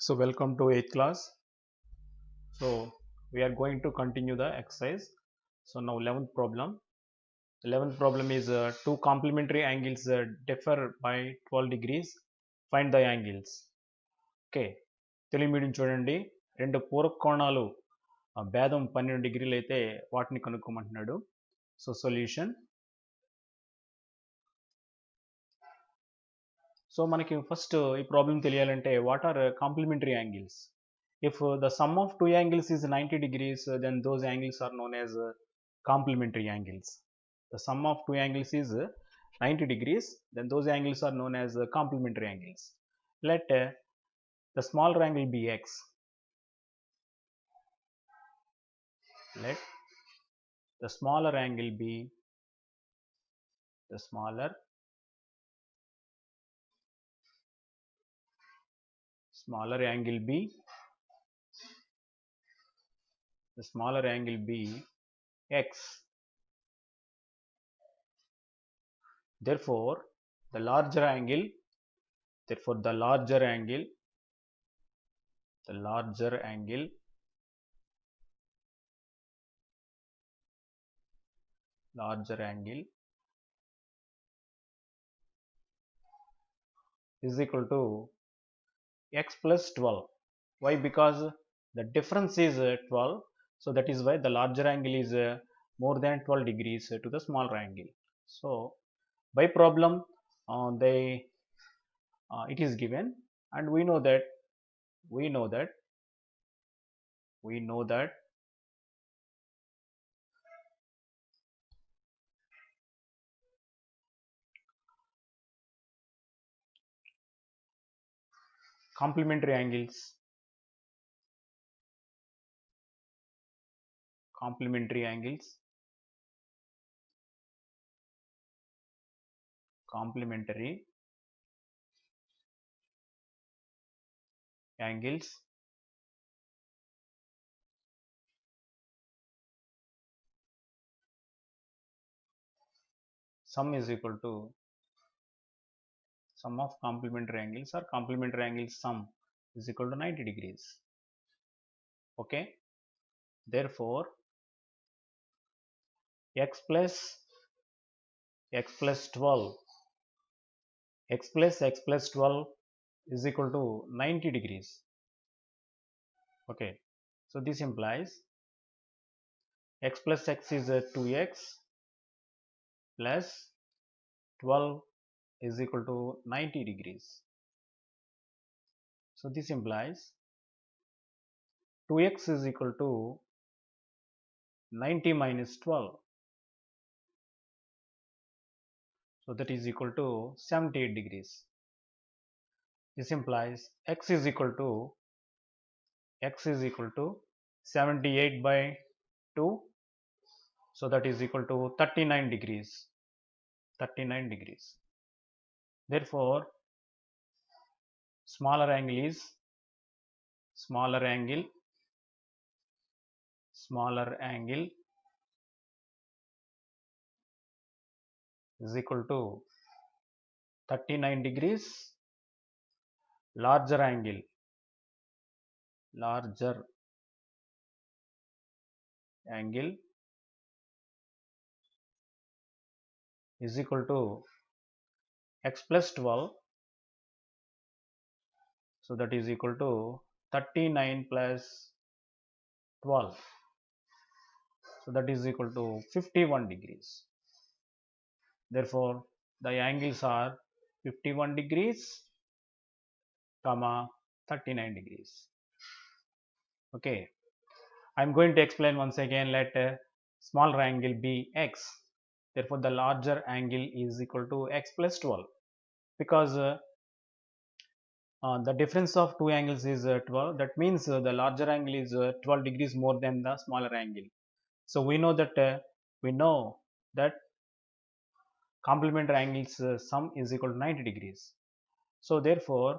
So welcome to 8th class. So we are going to continue the exercise. So now 11th problem. 11th problem is two complementary angles differ by 12 degrees. Find the angles. Okay. Telugu medium చూడండి, రెండు పూరక కోణాలు భేదం 12 డిగ్రీలు అయితే వాటిని కనుక్కోమంటున్నాడు. So solution. So మనకి ఫస్ట్ ఈ ప్రాబ్లం తెలియాలంటే what are complementary angles. If the sum of two angles is 90 degrees, then those angles are known as complementary angles. The sum of two angles is 90 degrees, then those angles are known as complementary angles. Let the smaller angle be x. Let the smaller angle be the smaller angle be the smaller angle be x. Therefore the larger angle is equal to x plus 12. Why? Because the difference is 12, so that is why the larger angle is more than 12 degrees to the smaller angle. So by problem it is given, and we know that complementary angles sum is equal to sum of complementary angles or complementary angles sum is equal to 90 degrees. Okay, therefore x plus 12 is equal to 90 degrees. Okay, so this implies x plus x is 2x plus 12 is equal to 90 degrees. So this implies 2x is equal to 90 minus 12. So that is equal to 78 degrees. This implies x is equal to 78 by 2. So that is equal to 39 degrees. Therefore smaller angle is equal to 39 degrees. Larger angle is equal to x plus 12. So that is equal to 39 plus 12. So that is equal to 51 degrees. Therefore the angles are 51 degrees comma 39 degrees. Okay, I'm going to explain once again. Let smaller angle be x. Therefore the larger angle is equal to x plus 12, because the difference of two angles is 12. That means the larger angle is 12 degrees more than the smaller angle. So we know that complementary angles sum is equal to 90 degrees. So therefore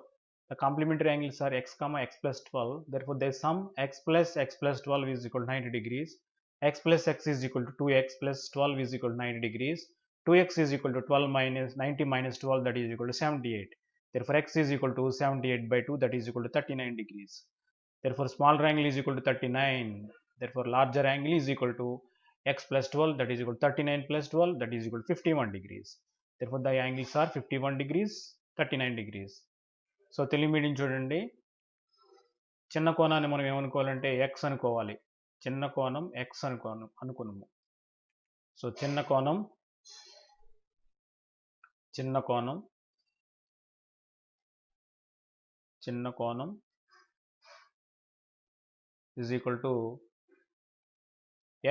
the complementary angles are x comma x plus 12. Therefore the sum x plus 12 is equal to 90 degrees. X plus x is equal to 2x plus 12 is equal to 90 degrees. 2x is equal to 12 minus 90 minus 12, that is equal to 78. Therefore x is equal to 78 by 2, that is equal to 39 degrees. Therefore smaller angle is equal to 39. Therefore larger angle is equal to x plus 12, that is equal to 39 plus 12, that is equal to 51 degrees. Therefore the angles are 51 degrees, 39 degrees. So Telugu medium చూడండి, చిన్న కోణాన్ని మనం ఏమనుకోవాలంటే X అనుకోవాలి. చిన్న కోణం X అనుకున్నాము. So చిన్న కోణం is equal to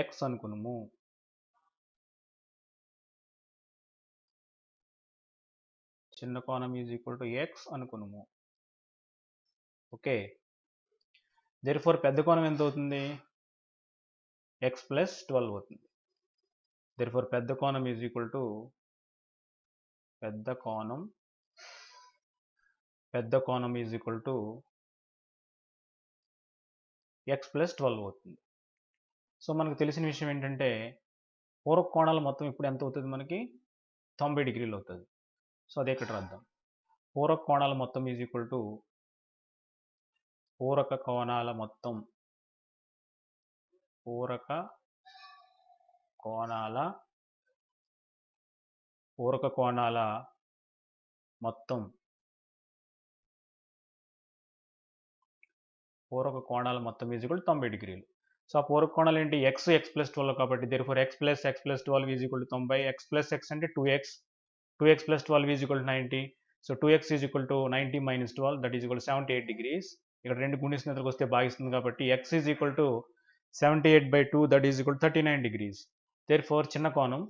x అనుకున్నాము. చిన్న కోణం is equal to x అనుకున్నాము. ఓకే, therefore పెద్ద కోణం ఎంత అవుతుంది? x plus 12 అవుతుంది. therefore పెద్ద కోణం is equal to పెద్ద కోణం is equal to x plus 12 అవుతుంది. సో మనకు తెలిసిన విషయం ఏంటంటే పూరక కోణాల మొత్తం ఇప్పుడు ఎంత అవుతుంది? మనకి 90 డిగ్రీలు అవుతుంది. సో అదే ఇక్కడ రాద్దాం. పూరక కోణాల మొత్తం ఈజ్ ఈక్వల్ టు పూరక కోణాల మొత్తం ఈజ్ ఈక్వల్ టు 90 డిగ్రీలు. సో ఆ పూరక కోణాలు ఏంటి? ఎక్స్ ప్లస్ 12 కాబట్టి therefore x plus 12 is equal to 90. x plus x అంటే 2x plus 12 is equal to 90. So 2x is equal to 90 minus 12, that is equal to 78 degrees. ఇక్కడ రెండు గుణిస్తున్నతకు వస్తే భాగిస్తుంది కాబట్టి x is equal to 78 by 2, that is equal to 39 degrees. therefore చిన్న కోణం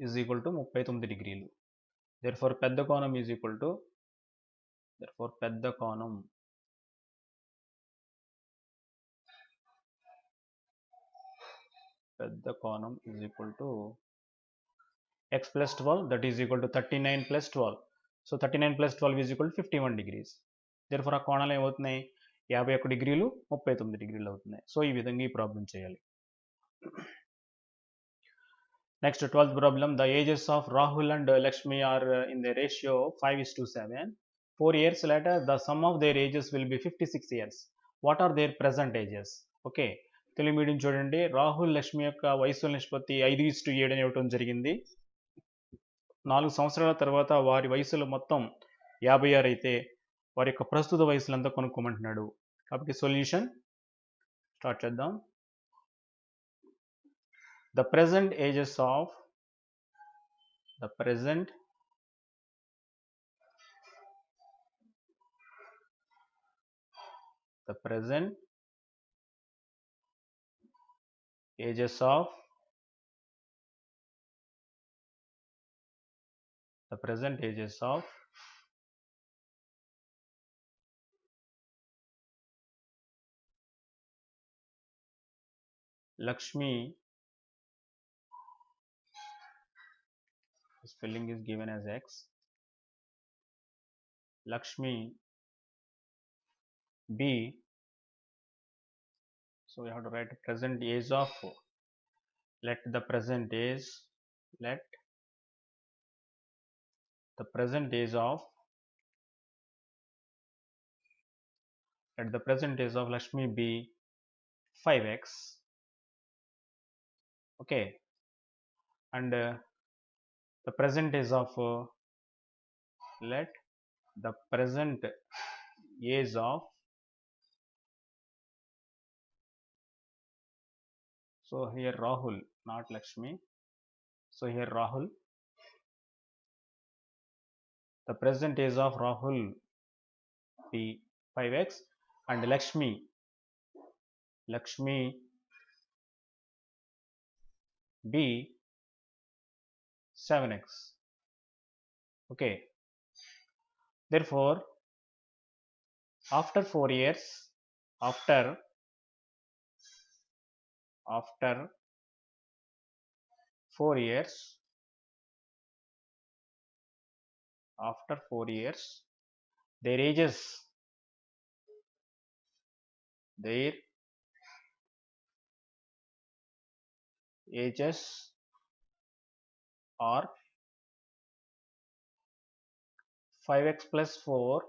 is equal to 39 డిగ్రీలు. therefore పెద్ద కోణం is equal to is equal to x plus 12, that is equal to 39 plus 12. so 39 plus 12 is equal to 51 degrees. therefore ఆ కోణాలు ఏమవుతున్నాయి? 51 డిగ్రీలు 39 డిగ్రీలు అవుతున్నాయి. సో ఈ విధంగా ఈ ప్రాబ్లం చేయాలి. Next, 12th problem. The ages of Rahul and Lakshmi are in the ratio 5:7. 4 years later, the sum of their ages will be 56 years. What are their present ages? Okay. Telugu medium చూడండి, రాహుల్ లక్ష్మి యొక్క వయసుల నిష్పత్తి 5:7 అని ఇవ్వటం జరిగింది. 4 సంవత్సరాల తర్వాత వారి వయసులు మొత్తం 56 అయితే వారి యొక్క ప్రస్తుత వయసులంతా కనుక్కోమంటున్నాడు. కాబట్టి సొల్యూషన్ స్టార్ట్ చేద్దాం. The present ages of the present ages of Lakshmi, spelling is given as X, Lakshmi B. So we have to write present age of, let the present age of Lakshmi be 5x. Okay, and the present age of let the present age of, so here Rahul, not Lakshmi, so here Rahul, the present age of Rahul be 5x and Lakshmi be 7x. Okay, therefore after 4 years, after 4 years, their ages their ages are 5x plus 4,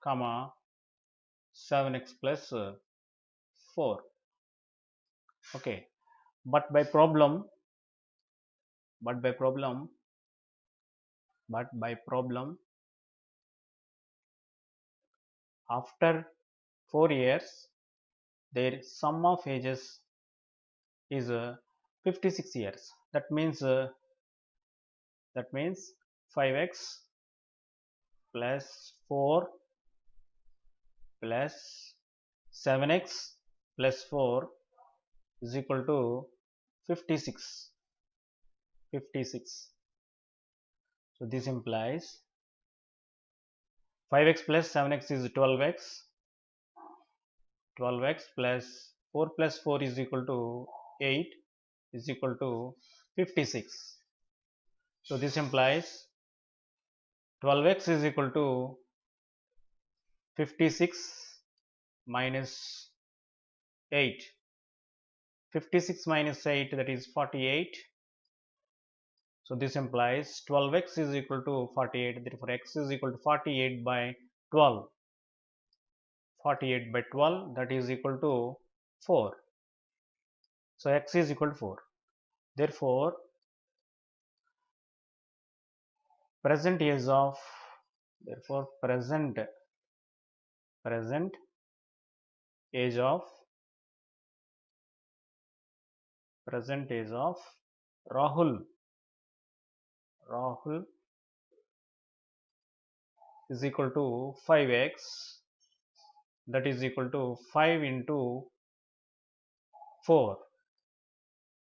comma 7x plus 4. Okay, but by problem after 4 years their sum of ages is 56 years. That means 5x plus 4 plus 7x plus 4 is equal to 56. So this implies 5x plus 7x is 12x plus 4 plus 4 is equal to 8 is equal to 56. So this implies 12x is equal to 56 minus 8. 56 minus 8, that is 48. So this implies 12x is equal to 48. Therefore x is equal to 48 by 12. 48 by 12, that is equal to 4. So x is equal to 4. Therefore present age of Rahul is equal to 5x, that is equal to 5 into 4,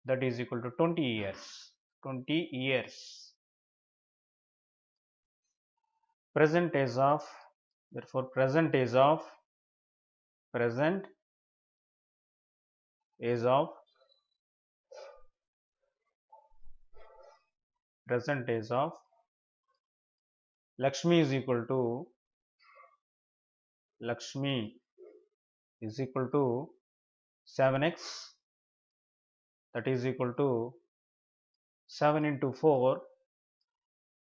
that is equal to 20 years. Present age of Lakshmi is equal to 7x, that is equal to 7 into 4,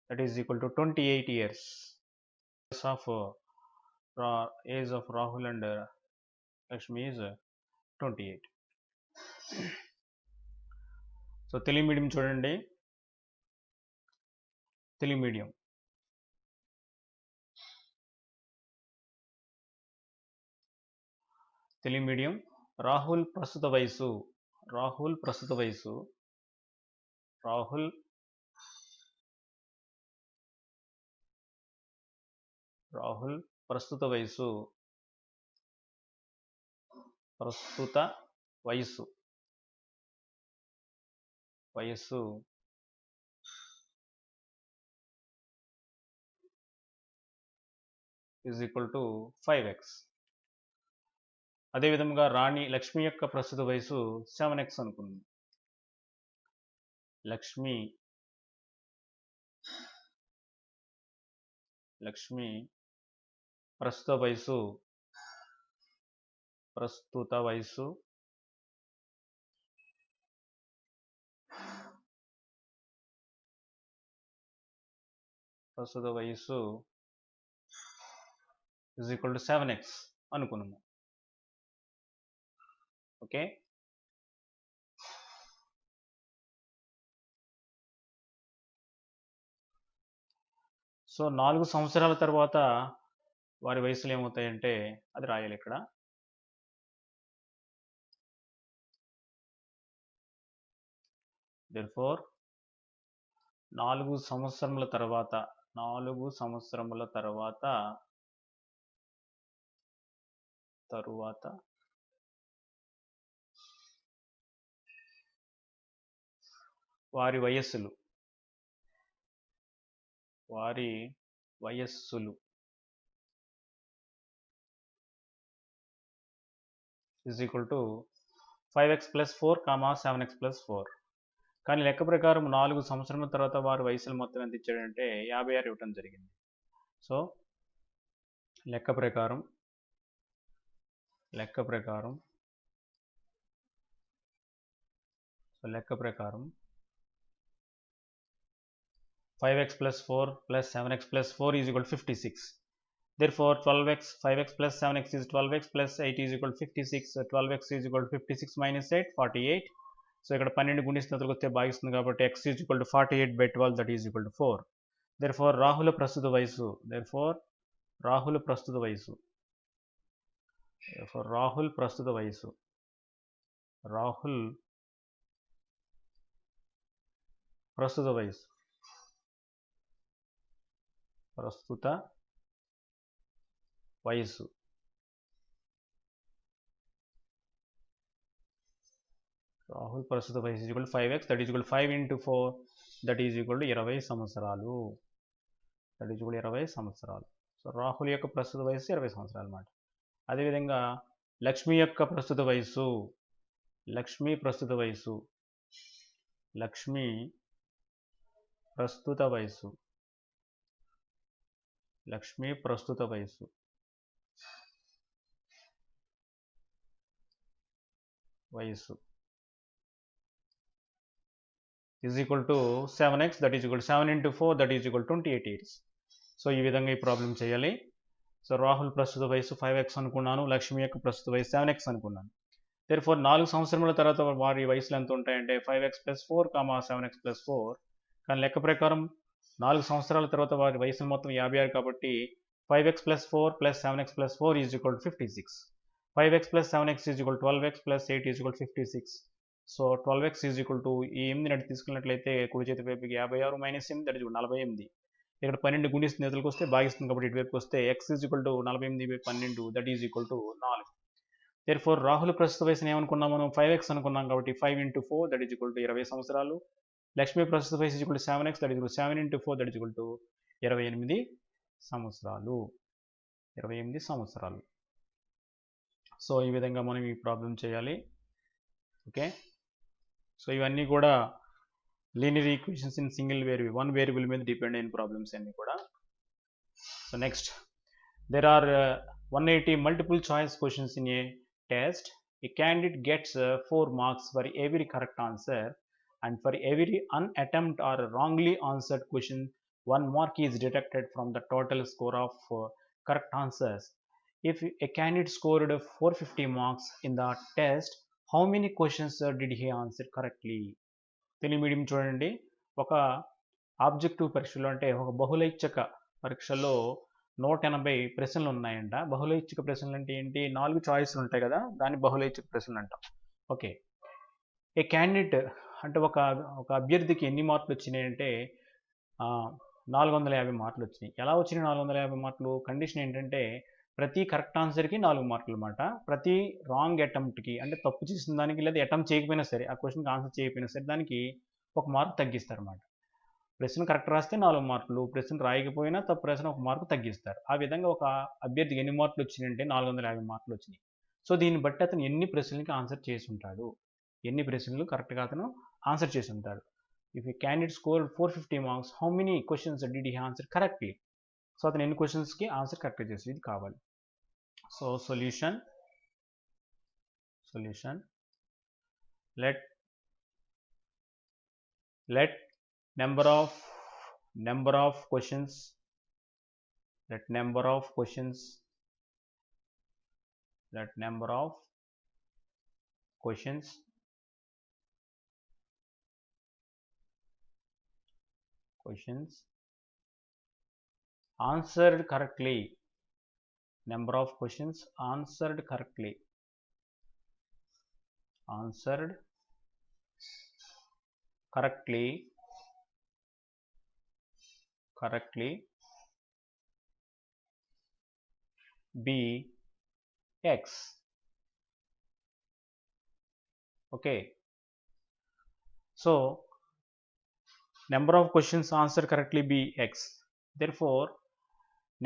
that is equal to 28 years. Age of Rahul and Lakshmi is 28. So Telugu medium చూడండి, Telugu medium Rahul ప్రస్తుత వయసు is equal to 5x. అదేవిధంగా రాణి లక్ష్మి యొక్క ప్రస్తుత వయసు 7x అనుకుంది. లక్ష్మి ప్రస్తుత వయసు is equal to 7x అనుకున్నాము. ఓకే, సో 4 సంవత్సరాల తర్వాత వారి వయసులు ఏమవుతాయంటే అది రాయాలి ఇక్కడ. therefore 4 సంవత్సరముల తర్వాత వారి వయస్సులు is equal to 5x plus 4, 7x plus 4. కానీ లెక్క ప్రకారం 4 సంవత్సరాల తర్వాత వారి వయసులు మొత్తం ఎంత ఇచ్చాడంటే 56 ఇవ్వటం జరిగింది. సో లెక్క ప్రకారం లెక్క ప్రకారం 5x plus 4 plus 7x plus 4 is equal to 56. Therefore 12x 5x plus 7x is 12x plus 8 is equal to 56. 12x is equal to 56 minus 8 48. So ఇక్కడ 12 గుణిస్తున్నతలకు వస్తే భాగిస్తుంది కాబట్టి x is equal to 48 by 12, that is equal to 4. Therefore Rahul ప్రస్తుత వయసు రాహుల్ ప్రస్తుత వయసు రాహుల్ ప్రస్తుత వయసు is equal to 5x, that is equal to 5 into 4, that is equal to 20 సంవత్సరాలు. సో రాహుల్ యొక్క ప్రస్తుత వయసు 20 సంవత్సరాలు అన్నమాట. అదేవిధంగా లక్ష్మి యొక్క ప్రస్తుత వయసు లక్ష్మి ప్రస్తుత వయసు is equal to 7x, that is equal to 7 into 4, that is equal to 28 years. So ఈ విధంగా ఈ ప్రాబ్లం చేయాలి. సో రాహుల్ ప్రస్తుత వయసు 5x అనుకున్నాను, లక్ష్మి యొక్క ప్రస్తుత వయసు 7x అనుకున్నాను. therefore 4 సంవత్సరముల తర్వాత వారి వయసులు ఎంత ఉంటాయంటే 5x plus 4, 7x plus 4. కానీ లెక్క ప్రకారం 4 సంవత్సరాల తర్వాత వారి వయసు మొత్తం 56 కాబట్టి 5x plus 4 plus 7x plus 4 is equal to 56. 5x plus 7x is equal to 12x plus 8 is equal to 56. So 12x is equal to ఈ 8 అటు తీసుకున్నట్లయితే కుడి చేతి వైపుకి 56 మైనస్ 8, దట్ ఇస్ 48. ఇక్కడ 12 గుణిస్తుంది ఎదురుకు వస్తే భాగిస్తుంది కాబట్టి ఇటువైపుకి వస్తే x is equal to 48 by 12, that is equal to 4. therefore Rahul ప్రస్తుత వయసుని ఏమనుకున్నాం మనం 5x అనుకున్నాం కాబట్టి 5 into 4, that is equal to 20 సంవత్సరాలు. లక్ష్మి ప్రస్తుత వయసు is equal to 7x, that is 7 into 4, that is equal to 28 సంవత్సరాలు. సో ఈ విధంగా మనం ఈ ప్రాబ్లం చేయాలి. ఓకే, సో ఇవన్నీ కూడా linear equations in single variable, one variable మీద డిపెండ్ అయిన ప్రాబ్లమ్స్ అన్నీ కూడా. So next, there are 180 multiple choice questions in a test. A candidate gets 4 marks for every correct answer, and for every unattempt or wrongly answered question 1 mark is deducted from the total score of correct answers. If a candidate scored 450 marks in the test, how many questions did he answer correctly? Telugu medium చూడండి, ఒక objective పరీక్షలో అంటే ఒక బహుళైచ్ఛిక పరీక్షలో 180 ప్రశ్నలు ఉన్నాయంట. బహుళైచ్ఛిక ప్రశ్నలు అంటే ఏంటి? 4 చాయిస్లు ఉంటాయి కదా, దాన్ని బహుళైచ్ఛిక ప్రశ్నలు అంటాం. ఓకే, ఏ క్యాండిడేట్ అంటే ఒక అభ్యర్థికి ఎన్ని మార్కులు వచ్చినాయి అంటే 450 మార్కులు వచ్చినాయి. ఎలా వచ్చినాయి 450 మార్కులు? కండిషన్ ఏంటంటే ప్రతి కరెక్ట్ ఆన్సర్కి 4 మార్కులు అన్నమాట. ప్రతి రాంగ్ అటెంప్ట్కి అంటే తప్పు చేసిన దానికి లేదా అటెంప్ట్ చేయకపోయినా సరే, ఆ క్వశ్చన్కి ఆన్సర్ చేయకపోయినా సరే దానికి 1 మార్క్ తగ్గిస్తారు అన్నమాట. ప్రశ్న కరెక్ట్ రాస్తే 4 మార్కులు, ప్రశ్న రాయకపోయినా తప్పు రాసిన 1 మార్కు తగ్గిస్తారు. ఆ విధంగా ఒక అభ్యర్థికి ఎన్ని మార్కులు వచ్చినాయంటే 450 మార్కులు వచ్చినాయి. సో దీన్ని బట్టి అతను ఎన్ని ప్రశ్నలకి ఆన్సర్ చేసి ఉంటాడు, ఎన్ని ప్రశ్నలు కరెక్ట్గా అతను ఆన్సర్ చేసి ఉంటాడు. If A candidate score 450 marks, how many questions did he answer correctly? So అతను ఎన్ని క్వశ్చన్స్కి ఆన్సర్ కరెక్ట్గా చేసి, ఇది కావాలి. So solution let number of questions answered correctly, number of questions answered correctly be x. Okay, so number of questions answered correctly be x. Therefore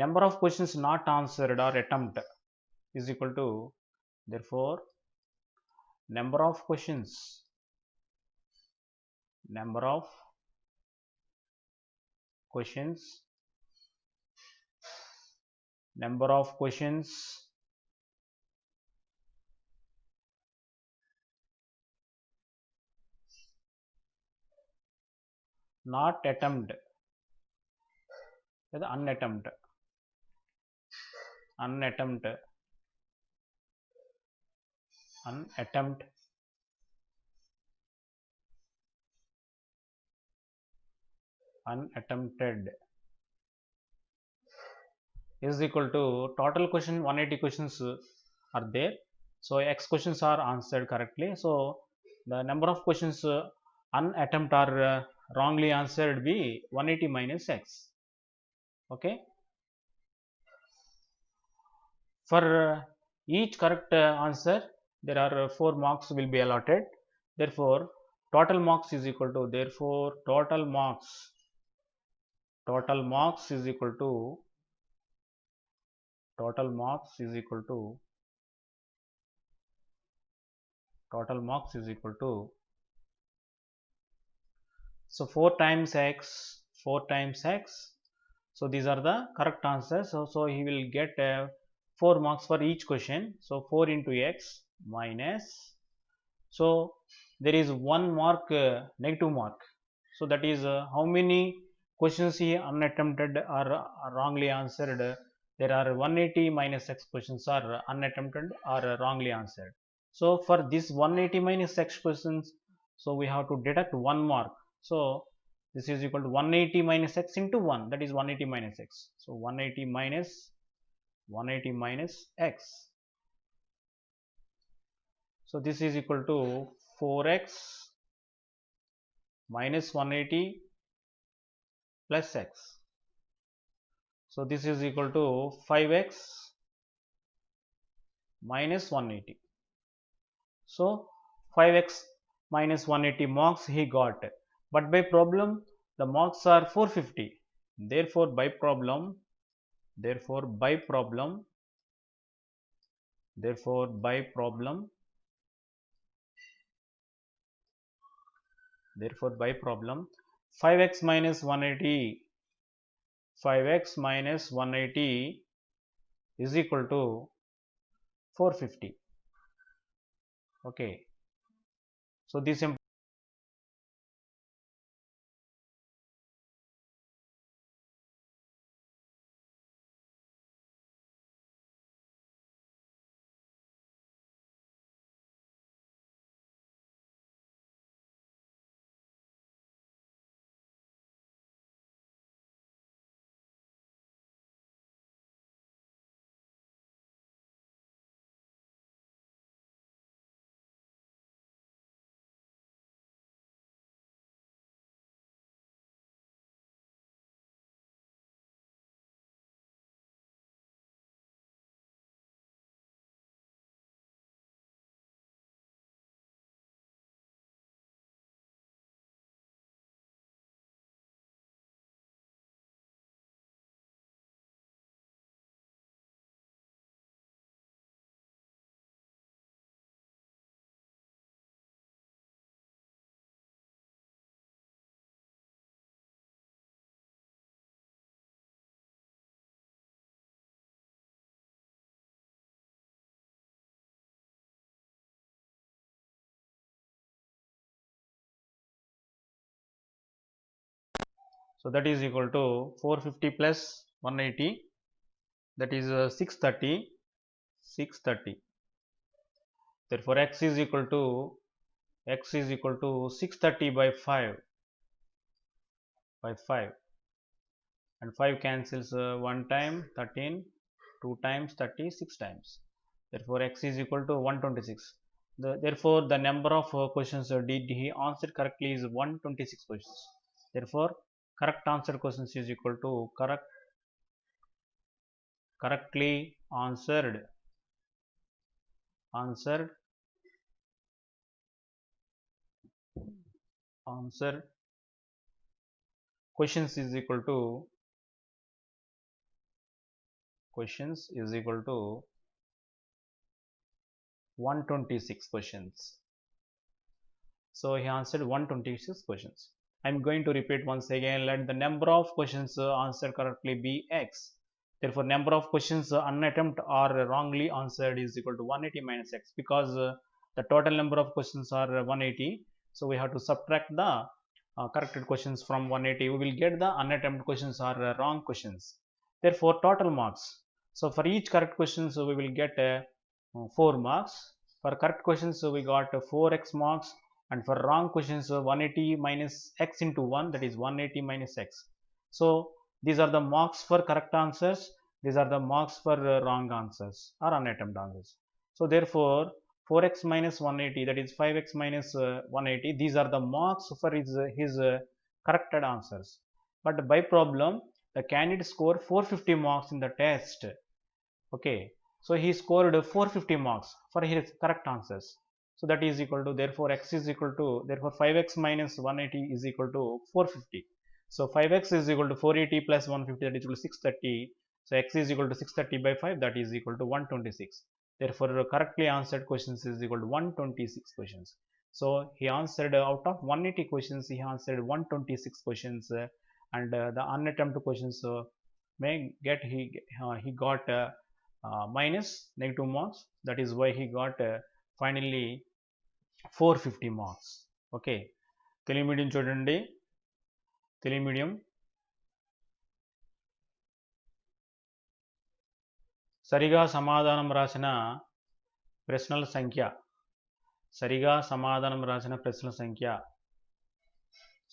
number of questions not answered or attempt is equal to, therefore number of questions not attempt, the unattempt, unattempt, unattempt, unattempted is equal to total question 180 questions are there. So x questions are answered correctly. So the number of questions unattempted are wrongly answered be 180 minus x. Okay. For each correct answer there are 4 marks will be allotted. Therefore total marks is equal to, therefore total marks is equal to, total marks is equal to, total marks is equal to, so 4 times x, 4 times x. So these are the correct answers. So he will get 4 marks for each question. So 4 into x minus, so there is 1 mark negative mark. So that is how many questions he unattempted are wrongly answered. There are 180 minus x questions are unattempted or wrongly answered. So for this 180 minus x questions, so we have to deduct 1 mark. So this is equal to 180 minus x into 1, that is 180 minus x. So 180 minus x. So this is equal to 4x minus 180 plus x. So this is equal to 5x minus 180. So 5x minus 180 marks he got, but by problem the marks are 450. Therefore by problem, therefore by problem 5x minus 180, 5x minus 180 is equal to 450. Okay. So this so that is equal to 450 plus 180, that is 630, 630. Therefore x is equal to 630 by 5, and 5 cancels 1 time 13, 2 times 30, 6 times. Therefore x is equal to 126. Therefore the number of questions did he answer correctly is 126 questions. Therefore correct answer questions is equal to correctly answered questions is equal to 126 questions. So he answered 126 questions. I am going to repeat once again. Let the number of questions answered correctly be x. Therefore number of questions unattempted or wrongly answered is equal to 180 minus x, because the total number of questions are 180. So we have to subtract the corrected questions from 180, we will get the unattempted questions or wrong questions. Therefore, total marks. So for each correct questions, we will get 4 marks. For correct questions, we got 4x marks, and for wrong questions, 180 minus x into 1, that is 180 minus x. So these are the marks for correct answers. These are the marks for wrong answers or unattempted answers. So therefore, 4x minus 180, that is 5x minus 180, these are the marks for his corrected answers. But by problem, the candidate scored 450 marks in the test. Okay, so he scored 450 marks for his correct answers. So that is equal to, therefore x is equal to, therefore 5x minus 180 is equal to 450. So 5x is equal to 480 plus 150, that is equal to 630. So x is equal to 630 by 5, that is equal to 126. Therefore correctly answered questions is equal to 126 questions. So he answered out of 180 questions, he answered 126 questions, and the unattempted questions may get he got minus negative marks. That is why he got finally 450 marks. Okay, Telugu medium చూడండి. Telugu medium సరిగా సమాధానం రాసిన ప్రశ్నల సంఖ్య, సరిగా సమాధానం రాసిన ప్రశ్నల సంఖ్య,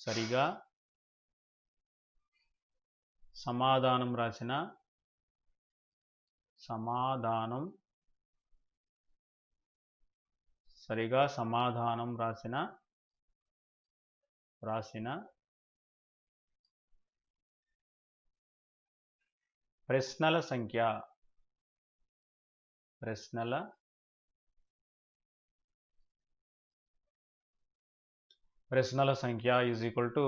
సరిగా సమాధానం రాసిన సరిగా సమాధానం రాసిన ప్రశ్నల సంఖ్య, ప్రశ్నల సంఖ్య ఈజ్ ఈక్వల్ టు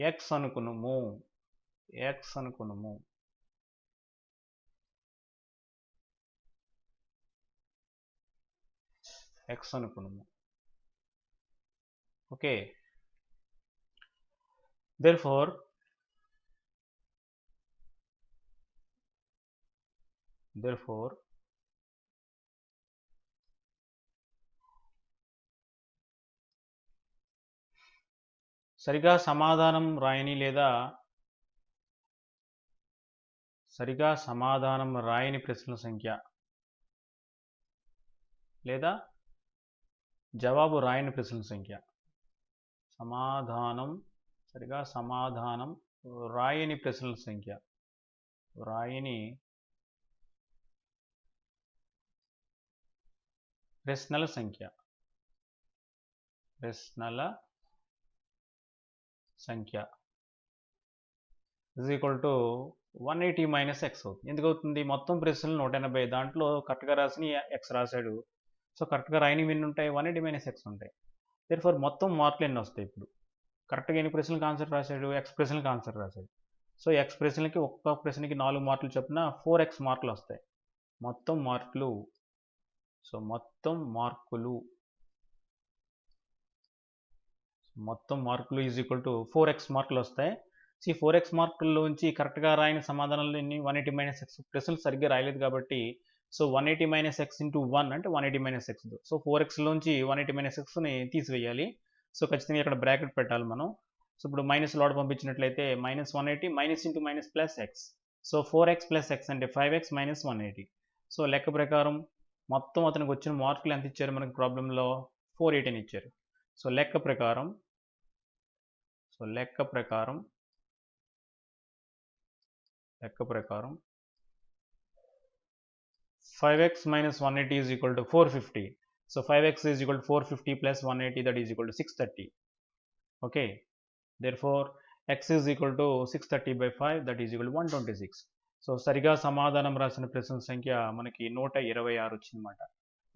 ఎక్స్ అనుకున్నాము. Okay, therefore సరిగా సమాధానం రాయని లేదా సరిగా సమాధానం రాయని ప్రశ్నల సంఖ్య లేదా జవాబు రాయని ప్రశ్నల సంఖ్య. సరిగా సమాధానం రాయని ప్రశ్నల సంఖ్య, రాయని ప్రశ్నల సంఖ్య is equal to 180 minus X అవుతుంది. ఎందుకు అవుతుంది? మొత్తం ప్రశ్నలు 180, దాంట్లో కరెక్ట్గా రాసిన ఎక్స్ రాశాడు. సో కరెక్ట్గా రాయనివి ఎన్ని ఉంటాయి? 180 మైనస్ ఎక్స్ ఉంటాయి. దేర్ఫోర్ మొత్తం మార్కులు ఎన్ని వస్తాయి? ఇప్పుడు కరెక్ట్గా ఎన్ని ప్రశ్నలకు ఆన్సర్ రాశాడు? ఎక్స్ ప్రశ్నలకు ఆన్సర్ రాశాడు. సో ఎక్స్ ప్రశ్నలకి ఒక్క ప్రశ్నకి 4 మార్కులు చొప్పున 4x మార్కులు వస్తాయి. మొత్తం మార్కులు, సో మొత్తం మార్కులు ఈజ్ ఈక్వల్ టు 4x మార్కులు వస్తాయి. సో ఈ 4x మార్కుల్లోంచి కరెక్ట్గా రాయని సమాధానాలు ఎన్ని? 180 మైనస్ ఎక్స్. ప్రశ్నలు సరిగ్గా రాయలేదు కాబట్టి, సో 180 మైనస్ ఎక్స్ ఇంటూ 1 అంటే 180 మైనస్ ఎక్స్. సో 4xలోంచి 180 మైనస్ ఎక్స్ని తీసివేయాలి. సో ఖచ్చితంగా ఇక్కడ బ్రాకెట్ పెట్టాలి మనం. సో ఇప్పుడు మైనస్ లోడ్ పంపించినట్లయితే minus 180 minus into minus plus x. So 4x plus x అంటే 5x మైనస్ 180. సో లెక్క ప్రకారం మొత్తం అతనికి వచ్చిన మార్కులు ఎంత ఇచ్చారు మనకి ప్రాబ్లంలో? 480 అని ఇచ్చారు. సో లెక్క ప్రకారం 5x minus 180 is equal to 450. So 5x is equal to 450 plus 180, that is equal to 630. Okay, therefore x is equal to 630 by 5, that is equal to 126. So సరిగా సమాధానం రాసిన ప్రశ్నల సంఖ్య మనకి 126 వచ్చిందన్నమాట.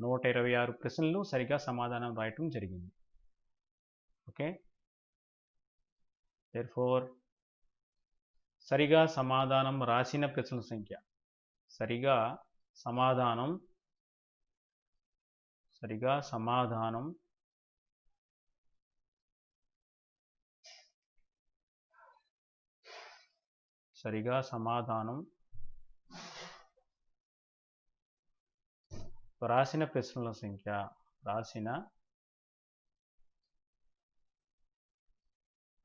126 ప్రశ్నలు సరిగా సమాధానం రాయటం జరిగింది. ఓకే, therefore సరిగా సమాధానం రాసిన ప్రశ్నల సంఖ్య, సరిగా సమాధానం రాసిన ప్రశ్నల సంఖ్య, రాసిన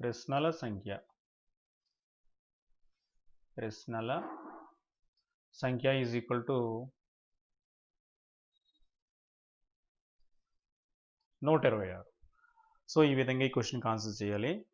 ప్రశ్నల సంఖ్య ఈజ్ ఈక్వల్ టు 126. సో ఈ విధంగా ఈ క్వశ్చన్కి ఆన్సర్ చేయాలి.